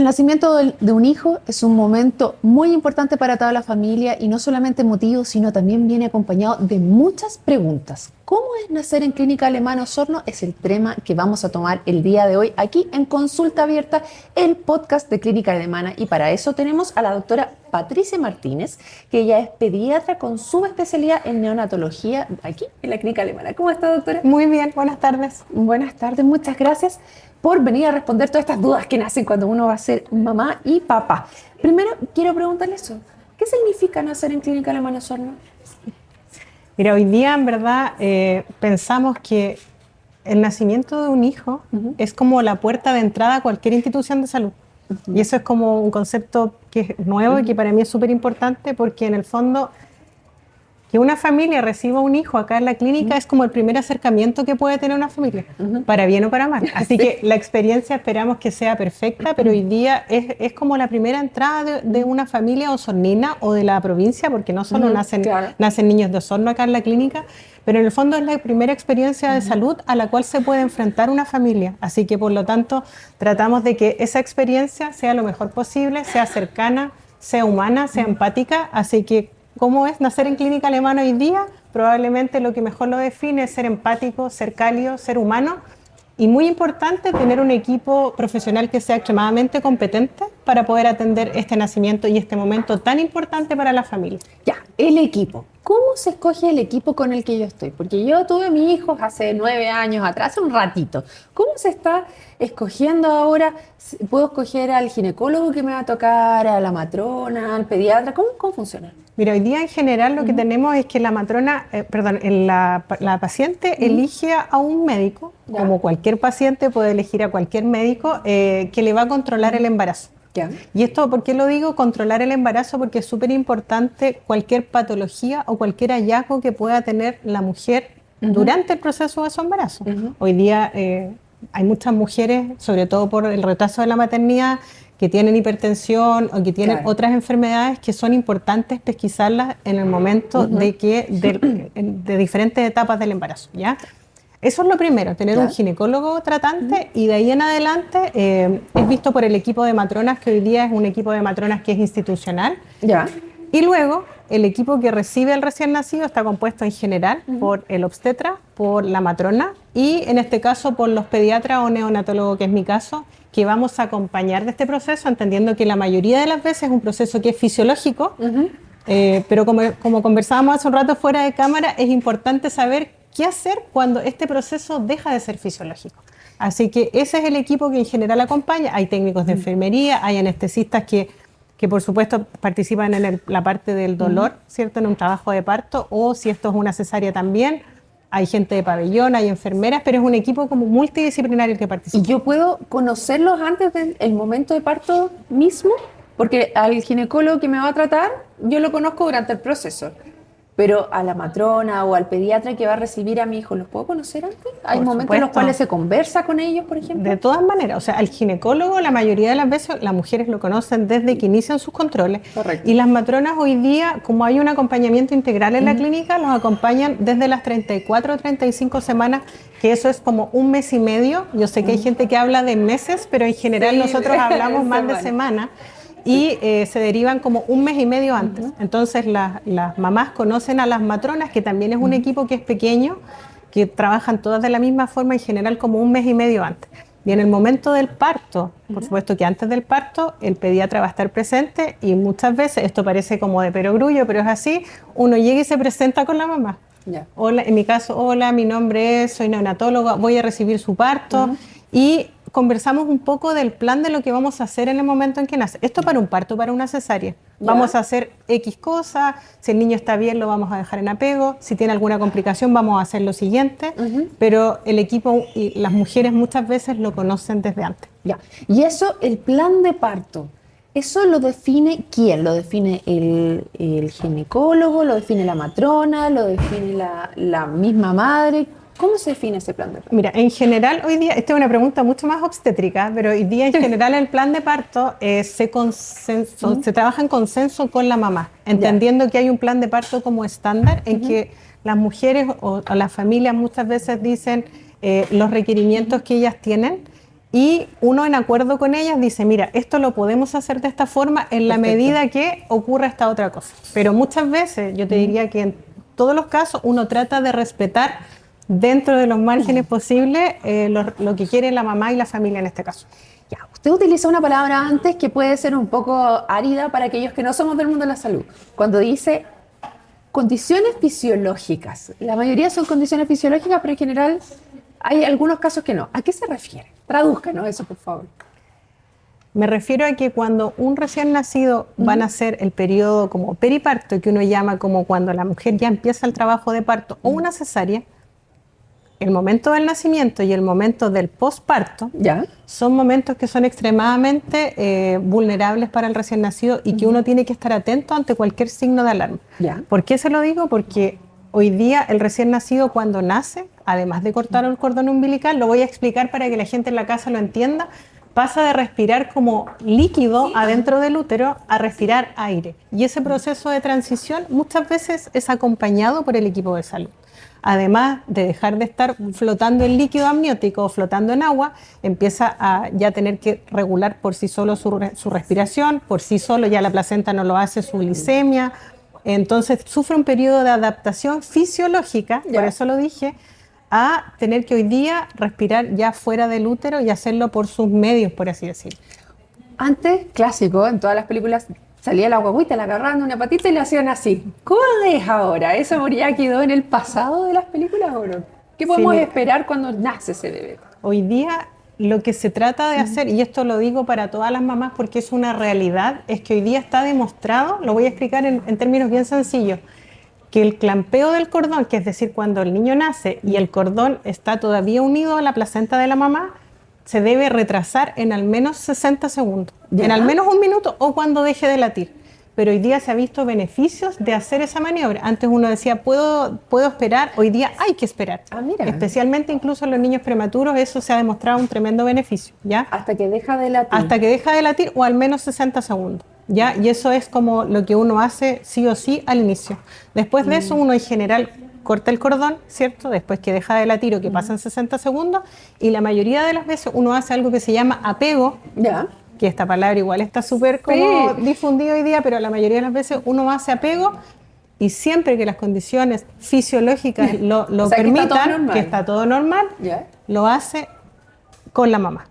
nacimiento de un hijo es un momento muy importante para toda la familia y no solamente emotivo, sino también viene acompañado de muchas preguntas. ¿Cómo es nacer en Clínica Alemana Osorno? Es el tema que vamos a tomar el día de hoy aquí en Consulta Abierta, el podcast de Clínica Alemana. Y para eso tenemos a la doctora Patricia Martínez, que ella es pediatra con subespecialidad en neonatología aquí en la Clínica Alemana. ¿Cómo está, doctora? Muy bien, buenas tardes. Buenas tardes, muchas gracias por venir a responder todas estas dudas que nacen cuando uno va a ser mamá y papá. Primero, quiero preguntarle eso. ¿Qué significa nacer en Clínica Alemana Osorno? Mira, hoy día en verdad pensamos que el nacimiento de un hijo es como la puerta de entrada a cualquier institución de salud. Y eso es como un concepto que es nuevo y que para mí es súper importante porque en el fondo que una familia reciba un hijo acá en la clínica es como el primer acercamiento que puede tener una familia, para bien o para mal. Así que la experiencia esperamos que sea perfecta, pero hoy día es como la primera entrada de una familia osornina o de la provincia, porque no solo nacen niños de Osorno acá en la clínica, pero en el fondo es la primera experiencia de salud a la cual se puede enfrentar una familia. Así que por lo tanto tratamos de que esa experiencia sea lo mejor posible, sea cercana, sea humana, sea empática. Así que ¿cómo es nacer en Clínica Alemana hoy día? Probablemente lo que mejor lo define es ser empático, ser cálido, ser humano y muy importante tener un equipo profesional que sea extremadamente competente para poder atender este nacimiento y este momento tan importante para la familia. Ya, el equipo. ¿Cómo se escoge el equipo con el que yo estoy? Porque yo tuve mis hijos hace 9 años atrás, hace un ratito. ¿Cómo se está escogiendo ahora? ¿Puedo escoger al ginecólogo que me va a tocar, a la matrona, al pediatra? ¿Cómo funciona? Mira, hoy día en general lo que tenemos es que la matrona, la paciente elige a un médico, como cualquier paciente puede elegir a cualquier médico que le va a controlar el embarazo. Y esto, ¿por qué lo digo? Controlar el embarazo porque es súper importante cualquier patología o cualquier hallazgo que pueda tener la mujer durante el proceso de su embarazo. Hoy día hay muchas mujeres, sobre todo por el retraso de la maternidad, que tienen hipertensión o que tienen otras enfermedades que son importantes pesquisarlas en el momento de diferentes etapas del embarazo, ¿ya? Eso es lo primero, tener un ginecólogo tratante y de ahí en adelante es visto por el equipo de matronas, que hoy día es un equipo de matronas que es institucional. Y luego el equipo que recibe al recién nacido está compuesto en general por el obstetra, por la matrona y en este caso por los pediatras o neonatólogos, que es mi caso, que vamos a acompañar de este proceso, entendiendo que la mayoría de las veces es un proceso que es fisiológico, pero como conversábamos hace un rato fuera de cámara, es importante saber qué hacer cuando este proceso deja de ser fisiológico. Así que ese es el equipo que en general acompaña. Hay técnicos de enfermería, hay anestesistas que por supuesto participan en la parte del dolor, ¿cierto? En un trabajo de parto, o si esto es una cesárea también. Hay gente de pabellón, hay enfermeras, pero es un equipo como multidisciplinario el que participa. ¿Y yo puedo conocerlos antes del momento de parto mismo? Porque al ginecólogo que me va a tratar, yo lo conozco durante el proceso. Pero a la matrona o al pediatra que va a recibir a mi hijo, ¿los puedo conocer antes? ¿Hay momentos en los cuales se conversa con ellos, por ejemplo? De todas maneras, o sea, al ginecólogo la mayoría de las veces las mujeres lo conocen desde que inician sus controles. Correcto. Y las matronas hoy día, como hay un acompañamiento integral en la clínica, los acompañan desde las 34 o 35 semanas, que eso es como un mes y medio. Yo sé que hay gente que habla de meses, pero en general nosotros hablamos más de semanas. Y se derivan como un mes y medio antes. Entonces las mamás conocen a las matronas, que también es un equipo que es pequeño, que trabajan todas de la misma forma, en general como un mes y medio antes. Y en el momento del parto, por supuesto que antes del parto, el pediatra va a estar presente y muchas veces, esto parece como de perogrullo, pero es así, uno llega y se presenta con la mamá. Hola, en mi caso, hola, mi nombre es, soy neonatóloga, voy a recibir su parto y conversamos un poco del plan de lo que vamos a hacer en el momento en que nace. Esto para un parto, para una cesárea. Vamos a hacer X cosas, si el niño está bien lo vamos a dejar en apego, si tiene alguna complicación vamos a hacer lo siguiente, pero el equipo y las mujeres muchas veces lo conocen desde antes. Y eso, el plan de parto, ¿eso lo define quién? ¿Lo define el ginecólogo? ¿Lo define la matrona? ¿Lo define la misma madre? ¿Cómo se define ese plan de parto? Mira, en general hoy día, esta es una pregunta mucho más obstétrica, pero hoy día en general el plan de parto se trabaja en consenso con la mamá, entendiendo que hay un plan de parto como estándar en que las mujeres o las familias muchas veces dicen los requerimientos que ellas tienen y uno en acuerdo con ellas dice, mira, esto lo podemos hacer de esta forma en la medida que ocurra esta otra cosa. Pero muchas veces yo te diría que en todos los casos uno trata de respetar dentro de los márgenes posibles lo que quiere la mamá y la familia en este caso. Ya, usted utilizó una palabra antes que puede ser un poco árida para aquellos que no somos del mundo de la salud. Cuando dice condiciones fisiológicas. La mayoría son condiciones fisiológicas, pero en general hay algunos casos que no. ¿A qué se refiere? Tradúzcanos eso, por favor. Me refiero a que cuando un recién nacido va a nacer el periodo como periparto, que uno llama como cuando la mujer ya empieza el trabajo de parto, o una cesárea, el momento del nacimiento y el momento del posparto son momentos que son extremadamente vulnerables para el recién nacido y que uno tiene que estar atento ante cualquier signo de alarma. ¿Por qué se lo digo? Porque hoy día el recién nacido cuando nace, además de cortar el cordón umbilical, lo voy a explicar para que la gente en la casa lo entienda, pasa de respirar como líquido adentro del útero a respirar aire. Y ese proceso de transición muchas veces es acompañado por el equipo de salud. Además de dejar de estar flotando en líquido amniótico o flotando en agua, empieza a ya tener que regular por sí solo su respiración, por sí solo ya la placenta no lo hace, su glicemia. Entonces sufre un periodo de adaptación fisiológica, por eso lo dije, a tener que hoy día respirar ya fuera del útero y hacerlo por sus medios, por así decirlo. Antes, clásico, en todas las películas salía la guagüita, la agarraban de una patita y le hacían así. ¿Cómo es ahora? ¿Eso ya quedó en el pasado de las películas o no? ¿Qué podemos esperar cuando nace ese bebé? Hoy día lo que se trata de hacer, y esto lo digo para todas las mamás porque es una realidad, es que hoy día está demostrado, lo voy a explicar en términos bien sencillos, que el clampeo del cordón, que es decir, cuando el niño nace y el cordón está todavía unido a la placenta de la mamá, se debe retrasar en al menos 60 segundos, en al menos un minuto o cuando deje de latir. Pero hoy día se ha visto beneficios de hacer esa maniobra. Antes uno decía, puedo esperar, hoy día hay que esperar. Mira. Especialmente incluso en los niños prematuros, eso se ha demostrado un tremendo beneficio. ¿Ya? Hasta que deja de latir. Hasta que deja de latir o al menos 60 segundos. ¿Ya? Y eso es como lo que uno hace sí o sí al inicio. Después de eso uno en general corta el cordón, ¿cierto? Después que deja de latir o que pasan 60 segundos y la mayoría de las veces uno hace algo que se llama apego, que esta palabra igual está súper como difundida hoy día, pero la mayoría de las veces uno hace apego y siempre que las condiciones fisiológicas lo permitan, que está todo normal, lo hace con la mamá.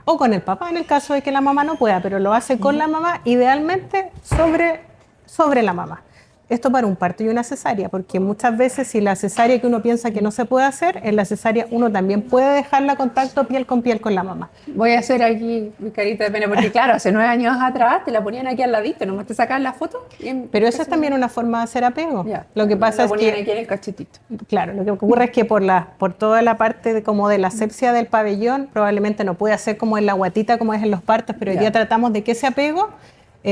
O con el papá en el caso de que la mamá no pueda, pero lo hace con la mamá, idealmente sobre la mamá. Esto para un parto y una cesárea, porque muchas veces si la cesárea que uno piensa que no se puede hacer, en la cesárea uno también puede dejarla contacto piel con la mamá. Voy a hacer aquí mi carita de pena, porque claro, hace 9 años atrás te la ponían aquí al ladito, nomás te sacaban la foto. Pero esa es también una forma de hacer apego. Lo que pasa es que... aquí en el cachetito. Claro, lo que ocurre es que por toda la parte como de la asepsia del pabellón, probablemente no puede hacer como en la guatita como es en los partos, pero hoy día tratamos de que ese apego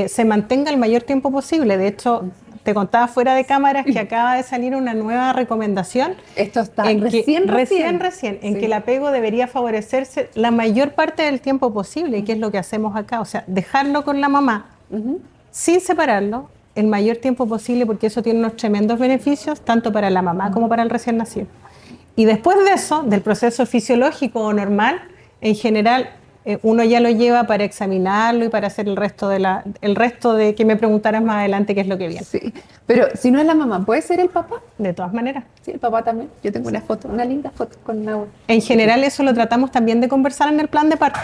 se mantenga el mayor tiempo posible. De hecho, te contaba fuera de cámaras que acaba de salir una nueva recomendación. Esto está en que el apego debería favorecerse la mayor parte del tiempo posible, que es lo que hacemos acá. O sea, dejarlo con la mamá sin separarlo el mayor tiempo posible, porque eso tiene unos tremendos beneficios, tanto para la mamá como para el recién nacido. Y después de eso, del proceso fisiológico o normal, en general uno ya lo lleva para examinarlo y para hacer el resto de que me preguntaras más adelante qué es lo que viene. Sí, pero si no es la mamá, ¿puede ser el papá? De todas maneras. Sí, el papá también. Yo tengo una foto, una linda foto con una... En general eso lo tratamos también de conversar en el plan de parto.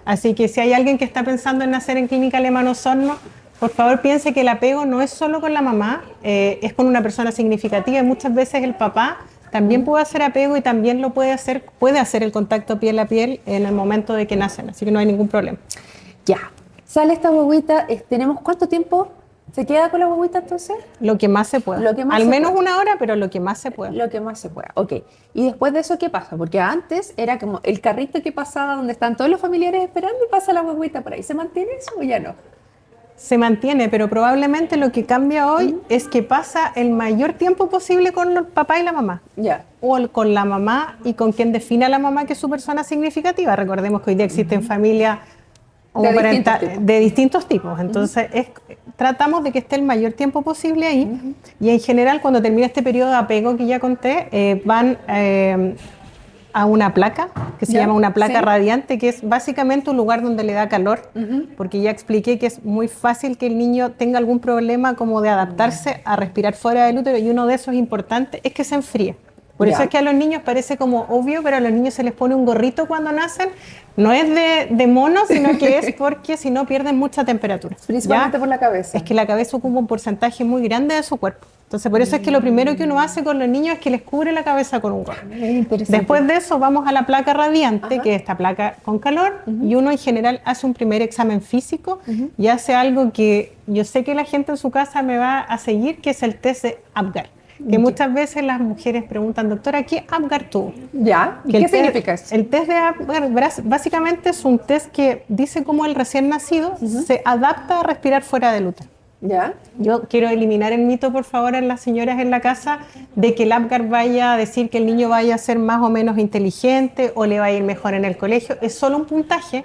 Así que si hay alguien que está pensando en nacer en Clínica Alemana Osorno, por favor piense que el apego no es solo con la mamá, es con una persona significativa y muchas veces el papá también puede hacer apego y también lo puede hacer el contacto piel a piel en el momento de que nacen, así que no hay ningún problema. Ya, sale esta guaguita, ¿tenemos cuánto tiempo se queda con la guaguita entonces? Lo que más se pueda, al menos una hora, pero lo que más se pueda. Lo que más se pueda, ok. ¿Y después de eso qué pasa? Porque antes era como el carrito que pasaba donde están todos los familiares esperando y pasa la guaguita por ahí, ¿se mantiene eso o ya no? Se mantiene, pero probablemente lo que cambia hoy es que pasa el mayor tiempo posible con el papá y la mamá. O con la mamá y con quien define a la mamá que es su persona significativa. Recordemos que hoy día existen familias de distintos tipos. Entonces, tratamos de que esté el mayor tiempo posible ahí. Y en general, cuando termina este periodo de apego que ya conté, van a una placa que se ¿Ya? llama una placa Sí. radiante, que es básicamente un lugar donde le da calor, porque ya expliqué que es muy fácil que el niño tenga algún problema como de adaptarse a respirar fuera del útero, y uno de esos importantes es que se enfríe. Por eso Ya. es que a los niños parece como obvio, pero a los niños se les pone un gorrito cuando nacen. No es de mono, sino que es porque si no pierden mucha temperatura. Principalmente ¿Ya? por la cabeza. Es que la cabeza ocupa un porcentaje muy grande de su cuerpo. Entonces, por eso es que lo primero que uno hace con los niños es que les cubre la cabeza con un gorro. Interesante. Después de eso vamos a la placa radiante, Ajá. que es esta placa con calor, y uno en general hace un primer examen físico y hace algo que yo sé que la gente en su casa me va a seguir, que es el test de Apgar. Que muchas veces las mujeres preguntan, doctora, ¿qué Apgar tuvo? ¿Ya? ¿Y Que qué el test- significa eso? El test de Apgar básicamente es un test que dice cómo el recién nacido se adapta a respirar fuera del útero. ¿Ya? Yo quiero eliminar el mito, por favor, en las señoras en la casa, de que el Apgar vaya a decir que el niño vaya a ser más o menos inteligente o le va a ir mejor en el colegio. Es solo un puntaje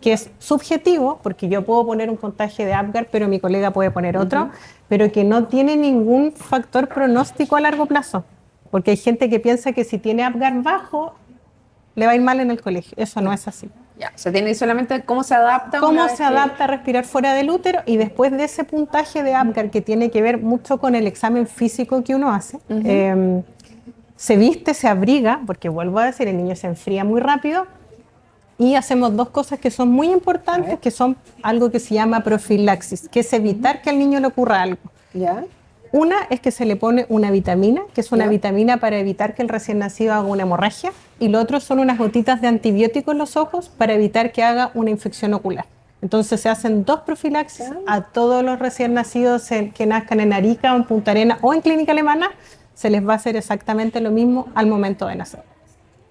que es subjetivo, porque yo puedo poner un puntaje de Apgar, pero mi colega puede poner otro, pero que no tiene ningún factor pronóstico a largo plazo. Porque hay gente que piensa que si tiene Apgar bajo, le va a ir mal en el colegio. Eso no es así. Ya. O sea, tiene solamente cómo se adapta. una Cómo vez se que- adapta a respirar fuera del útero, y después de ese puntaje de Apgar, que tiene que ver mucho con el examen físico que uno hace, se viste, se abriga, porque vuelvo a decir, el niño se enfría muy rápido, y hacemos dos cosas que son muy importantes, que son algo que se llama profilaxis, que es evitar que al niño le ocurra algo. ¿Ya? Una es que se le pone una vitamina, que es una Ya. vitamina para evitar que el recién nacido haga una hemorragia, y lo otro son unas gotitas de antibiótico en los ojos para evitar que haga una infección ocular. Entonces se hacen dos profilaxis a todos los recién nacidos que nazcan en Arica o en Punta Arenas o en Clínica Alemana. Se les va a hacer exactamente lo mismo al momento de nacer.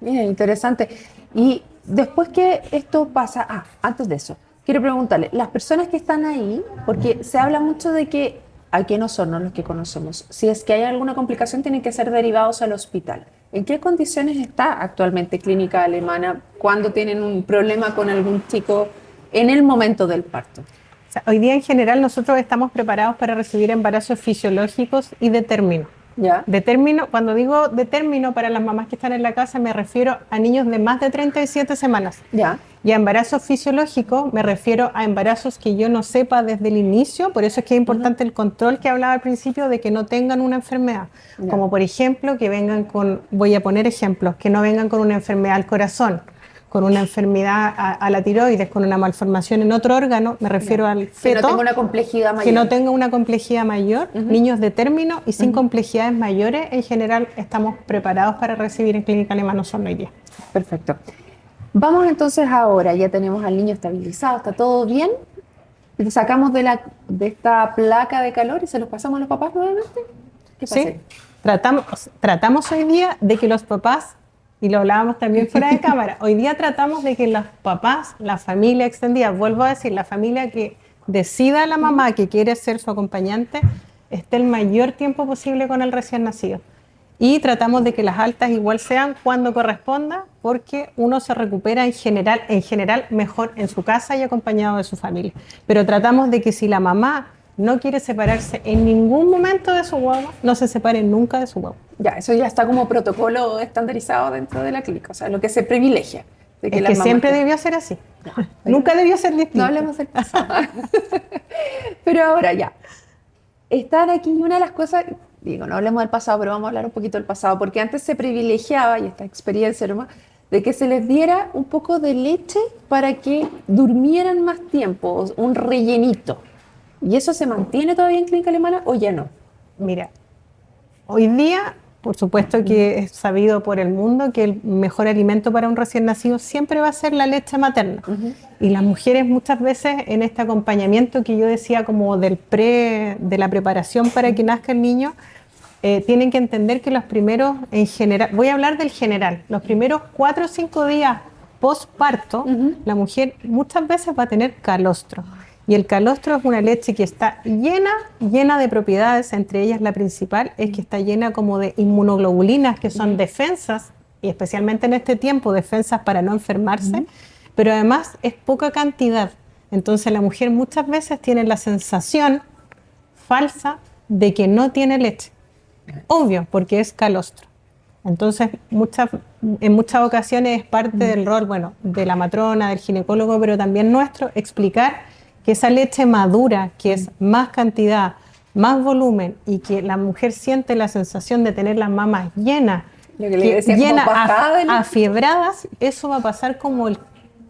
Bien, interesante. Y después que esto pasa, antes de eso, quiero preguntarle, las personas que están ahí, porque se habla mucho de que aquí en Osorno, los que conocemos, si es que hay alguna complicación, tienen que ser derivados al hospital. ¿En qué condiciones está actualmente Clínica Alemana cuando tienen un problema con algún chico en el momento del parto? O sea, hoy día en general nosotros estamos preparados para recibir embarazos fisiológicos y de término. ¿Ya? De término, cuando digo de término para las mamás que están en la casa, me refiero a niños de más de 37 semanas. ¿Ya? Y a embarazos fisiológicos me refiero a embarazos que yo no sepa desde el inicio, por eso es que es importante el control que hablaba al principio de que no tengan una enfermedad. Ya. Como por ejemplo que vengan con, voy a poner ejemplos, que no vengan con una enfermedad al corazón, con una enfermedad a la tiroides, con una malformación en otro órgano, me refiero al Que feto. no tenga una complejidad mayor. Que no tenga una complejidad mayor, niños de término y sin complejidades mayores, en general estamos preparados para recibir en Clínica Alemana Osorno hoy día. Perfecto. Vamos entonces ahora, ya tenemos al niño estabilizado, está todo bien. Lo sacamos de esta placa de calor y se los pasamos a los papás nuevamente. ¿Qué pasa? ¿Sí? Tratamos hoy día de que los papás, y lo hablábamos también fuera de cámara, hoy día tratamos de que los papás, la familia extendida, vuelvo a decir, la familia que decida la mamá que quiere ser su acompañante, esté el mayor tiempo posible con el recién nacido. Y tratamos de que las altas igual sean cuando corresponda, porque uno se recupera en general mejor en su casa y acompañado de su familia. Pero tratamos de que si la mamá no quiere separarse en ningún momento de su guagua, no se separe nunca de su guagua. Ya, eso ya está como protocolo estandarizado dentro de la clínica, o sea, lo que se privilegia. De Es las que mamás siempre debió ser así. Nunca debió ser distinto. No hablemos del pasado. Pero ahora ya, estar aquí y una de las cosas, digo, no hablemos del pasado, pero vamos a hablar un poquito del pasado, porque antes se privilegiaba, y esta experiencia nomás, de que se les diera un poco de leche para que durmieran más tiempo, un rellenito. ¿Y eso se mantiene todavía en Clínica Alemana o ya no? Mira, hoy día, por supuesto que es sabido por el mundo que el mejor alimento para un recién nacido siempre va a ser la leche materna. Y las mujeres muchas veces en este acompañamiento que yo decía como de la preparación para que nazca el niño, tienen que entender que los primeros, en general, voy a hablar del general, los primeros 4 o 5 días postparto, la mujer muchas veces va a tener calostro. Y el calostro es una leche que está llena de propiedades, entre ellas la principal es que está llena como de inmunoglobulinas, que son defensas, y especialmente en este tiempo, defensas para no enfermarse, pero además es poca cantidad. Entonces la mujer muchas veces tiene la sensación falsa de que no tiene leche. Obvio, porque es calostro. Entonces, en muchas ocasiones es parte del rol, bueno, de la matrona, del ginecólogo, pero también nuestro, explicar que esa leche madura, que es más cantidad, más volumen, y que la mujer siente la sensación de tener las mamas llenas, afiebradas, eso va a pasar como el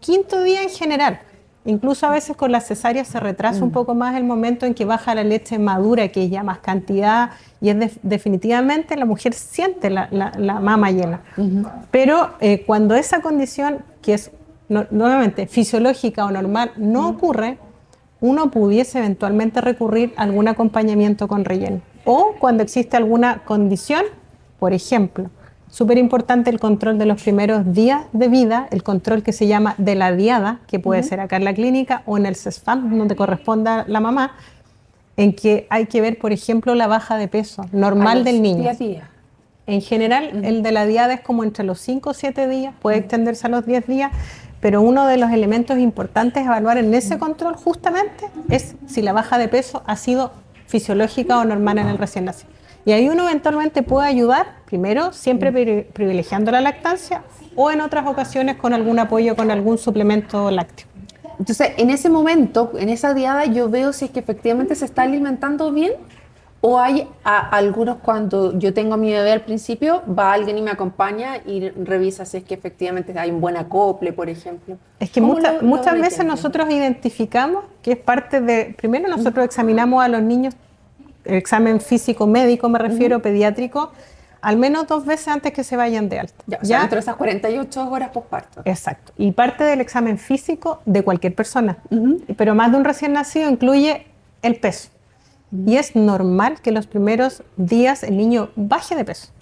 quinto día en general. Incluso a veces con las cesáreas se retrasa un poco más el momento en que baja la leche madura, que es ya más cantidad, y es definitivamente la mujer siente la mama llena. Pero cuando esa condición, que es nuevamente fisiológica o normal, no ocurre, uno pudiese eventualmente recurrir a algún acompañamiento con relleno. O cuando existe alguna condición, por ejemplo, súper importante el control de los primeros días de vida, el control que se llama de la diada, que puede ser acá en la clínica o en el CESFAM, donde corresponda la mamá, en que hay que ver, por ejemplo, la baja de peso normal del niño. Día. En general, el de la diada es como entre los 5 o 7 días, puede extenderse a los 10 días, pero uno de los elementos importantes a evaluar en ese control justamente es si la baja de peso ha sido fisiológica o normal en el recién nacido. Y ahí uno eventualmente puede ayudar, primero, siempre privilegiando la lactancia, o en otras ocasiones con algún apoyo, con algún suplemento lácteo. Entonces, en ese momento, en esa diada, yo veo si es que efectivamente se está alimentando bien, o hay algunos, cuando yo tengo a mi bebé al principio, va alguien y me acompaña y revisa si es que efectivamente hay un buen acople, por ejemplo. Es que muchas veces nosotros identificamos que es parte de, primero nosotros examinamos a los niños, el examen físico médico me refiero, pediátrico, al menos 2 veces antes que se vayan de alta. O sea, dentro de esas 48 horas posparto. Exacto. Y parte del examen físico de cualquier persona, pero más de un recién nacido incluye el peso. Y es normal que los primeros días el niño baje de peso.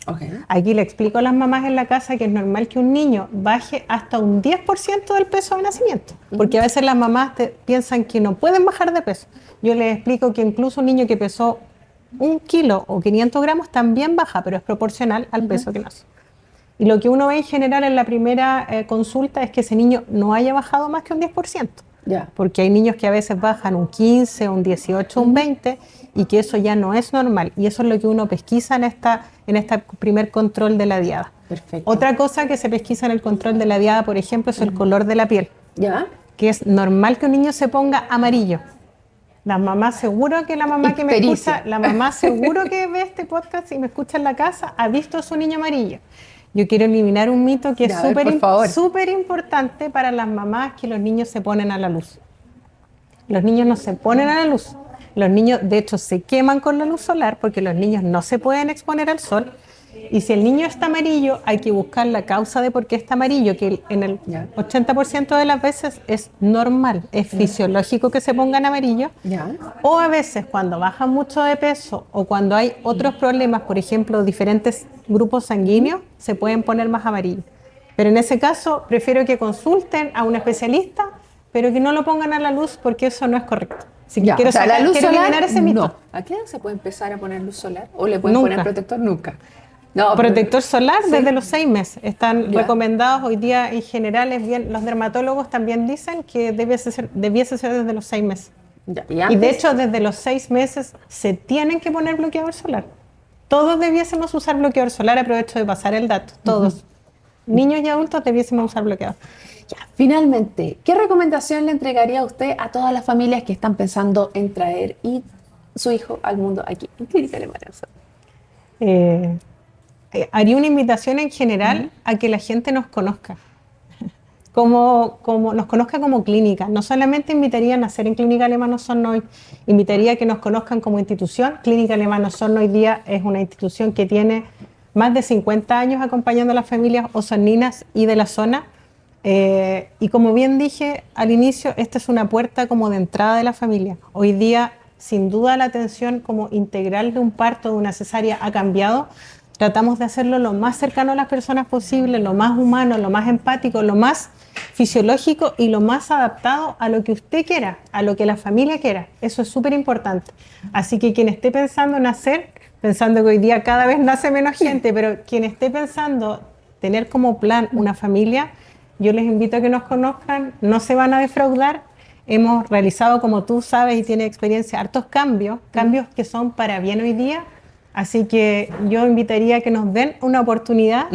Aquí le explico a las mamás en la casa que es normal que un niño baje hasta un 10% del peso de nacimiento, porque a veces las mamás piensan que no pueden bajar de peso. Yo les explico que incluso un niño que pesó 1 kilo o 500 gramos también baja, pero es proporcional al peso que nace. Y lo que uno ve en general en la primera consulta es que ese niño no haya bajado más que un 10%. Porque hay niños que a veces bajan un 15, un 18, un 20, y que eso ya no es normal. Y eso es lo que uno pesquisa en este primer control de la diada. Perfecto. Otra cosa que se pesquisa en el control de la diada, por ejemplo, es el color de la piel. Que es normal que un niño se ponga amarillo. La mamá seguro que me escucha, la mamá seguro que ve este podcast y me escucha en la casa, ha visto a su niño amarillo. Yo quiero eliminar un mito que es súper importante para las mamás, que los niños se ponen a la luz. Los niños no se ponen a la luz. Los niños, de hecho, se queman con la luz solar porque los niños no se pueden exponer al sol. Y si el niño está amarillo, hay que buscar la causa de por qué está amarillo, que en el 80% de las veces es normal, es fisiológico que se pongan amarillo. O a veces cuando bajan mucho de peso o cuando hay otros problemas, por ejemplo, diferentes grupos sanguíneos, se pueden poner más amarillos. Pero en ese caso, prefiero que consulten a un especialista, pero que no lo pongan a la luz porque eso no es correcto. Así que quiero eliminar ese mito. No. ¿A qué edad se puede empezar a poner luz solar? ¿O le pueden poner protector? Nunca. No, protector solar desde los 6 meses. Están recomendados hoy día en general. Es bien, los dermatólogos también dicen que debiese ser desde los 6 meses. Y de hecho, desde los 6 meses se tienen que poner bloqueador solar. Todos debiésemos usar bloqueador solar. Aprovecho de pasar el dato. Todos. Niños y adultos debiésemos usar bloqueador. Finalmente, ¿qué recomendación le entregaría a usted a todas las familias que están pensando en traer su hijo al mundo aquí en Clínica Alemana? Haría una invitación en general a que la gente nos conozca, como nos conozca como clínica. No solamente invitaría a nacer en Clínica Alemana Osorno hoy, invitaría a que nos conozcan como institución. Clínica Alemana Osorno hoy día es una institución que tiene más de 50 años acompañando a las familias osorninas y de la zona. Y como bien dije al inicio, esta es una puerta como de entrada de la familia. Hoy día, sin duda, la atención como integral de un parto, de una cesárea, ha cambiado. Tratamos de hacerlo lo más cercano a las personas posible, lo más humano, lo más empático, lo más fisiológico y lo más adaptado a lo que usted quiera, a lo que la familia quiera. Eso es súper importante. Así que quien esté pensando en nacer, pensando que hoy día cada vez nace menos gente, pero quien esté pensando tener como plan una familia, yo les invito a que nos conozcan, no se van a defraudar. Hemos realizado, como tú sabes y tienes experiencia, hartos cambios que son para bien hoy día, Así que yo invitaría a que nos den una oportunidad.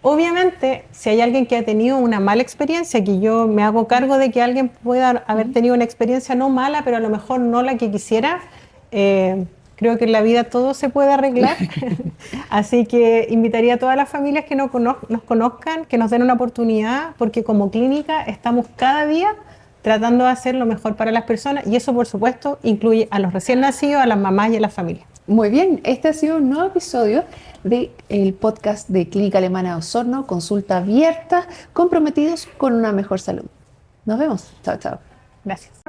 Obviamente, si hay alguien que ha tenido una mala experiencia, que yo me hago cargo de que alguien pueda haber tenido una experiencia no mala, pero a lo mejor no la que quisiera, creo que en la vida todo se puede arreglar. Así que invitaría a todas las familias que nos conozcan, que nos den una oportunidad, porque como clínica estamos cada día tratando de hacer lo mejor para las personas, y eso, por supuesto, incluye a los recién nacidos, a las mamás y a las familias. Muy bien, este ha sido un nuevo episodio del podcast de Clínica Alemana de Osorno, consulta abierta, comprometidos con una mejor salud. Nos vemos. Chao, chao. Gracias.